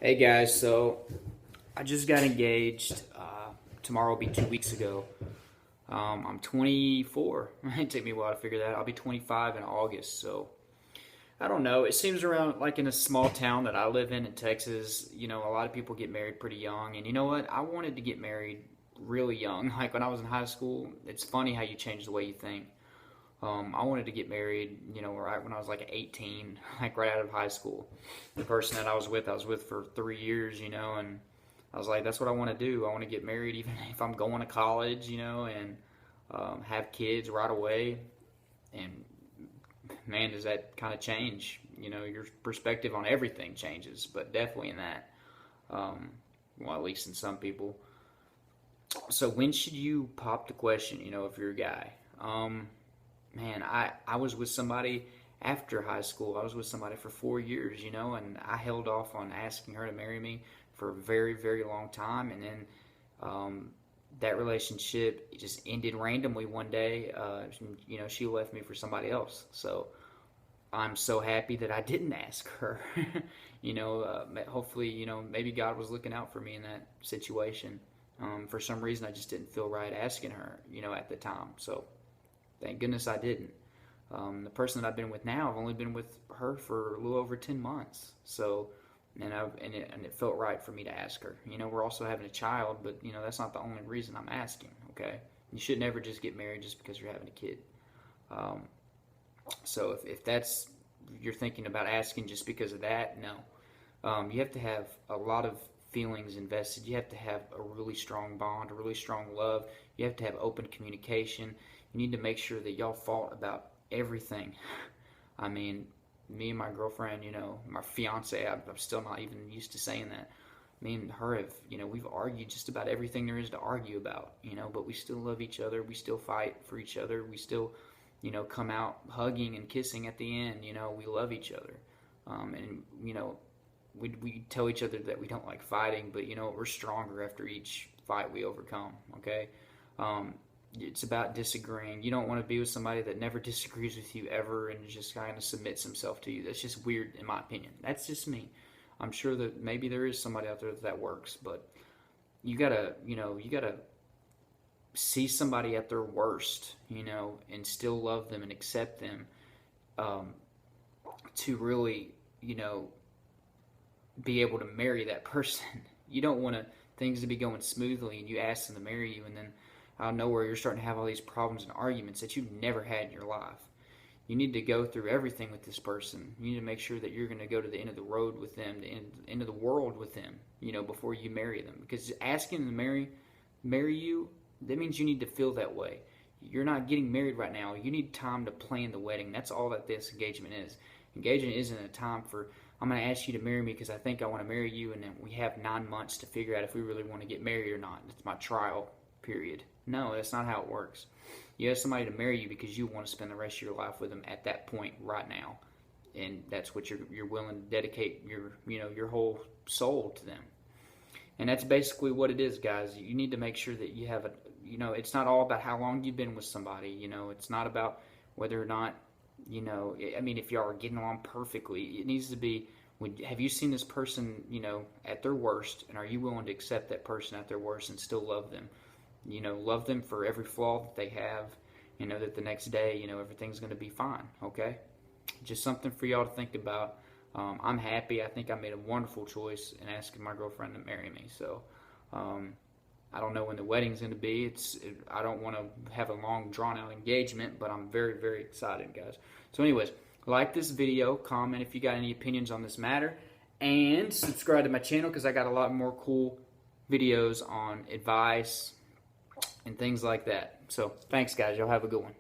Hey guys, so I just got engaged. Tomorrow will be 2 weeks ago. I'm 24. It took me a while to figure that out. I'll be 25 in August. So I don't know. It seems around like in a small town that I live in Texas, a lot of people get married pretty young. And you know what? I wanted to get married really young. Like when I was in high school, it's funny how you change the way you think. I wanted to get married, right when I was like 18, like right out of high school. The person that I was with for 3 years, and I was like, that's what I want to do. I want to get married even if I'm going to college, and have kids right away. And man, does that kind of change? Your perspective on everything changes, but definitely in that. Well, at least in some people. So when should you pop the question, if you're a guy? Man, I was with somebody after high school. I was with somebody for 4 years, and I held off on asking her to marry me for a very, very long time. And then that relationship just ended randomly one day. She left me for somebody else. So I'm so happy that I didn't ask her. Hopefully, maybe God was looking out for me in that situation. For some reason, I just didn't feel right asking her, at the time. So thank goodness I didn't. The person that I've been with now, I've only been with her for a little over 10 months. So, and it felt right for me to ask her. We're also having a child, but that's not the only reason I'm asking. Okay, you should never just get married just because you're having a kid. Um, so if that's you're thinking about asking just because of that, no. You have to have a lot of feelings invested. You have to have a really strong bond, a really strong love. You have to have open communication. You need to make sure that y'all fought about everything. I mean, me and my girlfriend, my fiance, I'm still not even used to saying that. Me and her have, we've argued just about everything there is to argue about, but we still love each other. We still fight for each other. We still, come out hugging and kissing at the end. We love each other. We tell each other that we don't like fighting, but, we're stronger after each fight we overcome, okay? It's about disagreeing. You don't want to be with somebody that never disagrees with you ever and just kind of submits himself to you. That's just weird, in my opinion. That's just me. I'm sure that maybe there is somebody out there that works, but you gotta see somebody at their worst, and still love them and accept them, um, to really, be able to marry that person. You don't want things to be going smoothly and you ask them to marry you, and then out of nowhere you're starting to have all these problems and arguments that you've never had in your life. You need to go through everything with this person. You need to make sure that you're going to go to the end of the road with them, the end of the world with them, before you marry them. Because asking them to marry you, that means you need to feel that way. You're not getting married right now. You need time to plan the wedding. That's all that this engagement is. Engagement isn't a time for, I'm going to ask you to marry me because I think I want to marry you, and then we have 9 months to figure out if we really want to get married or not. It's my trial period. No, that's not how it works. You have somebody to marry you because you want to spend the rest of your life with them at that point right now, and that's what you're willing to dedicate your whole soul to them. And that's basically what it is, guys. You need to make sure that you have it's not all about how long you've been with somebody. It's not about whether or not, if y'all are getting along perfectly. It needs to be, have you seen this person, at their worst, and are you willing to accept that person at their worst and still love them? Love them for every flaw that they have, that the next day, everything's going to be fine, okay? Just something for y'all to think about. I'm happy. I think I made a wonderful choice in asking my girlfriend to marry me. So, I don't know when the wedding's going to be. I don't want to have a long, drawn-out engagement, but I'm very, very excited, guys. So anyways, like this video, comment if you got any opinions on this matter, and subscribe to my channel because I got a lot more cool videos on advice and things like that. So thanks, guys. Y'all have a good one.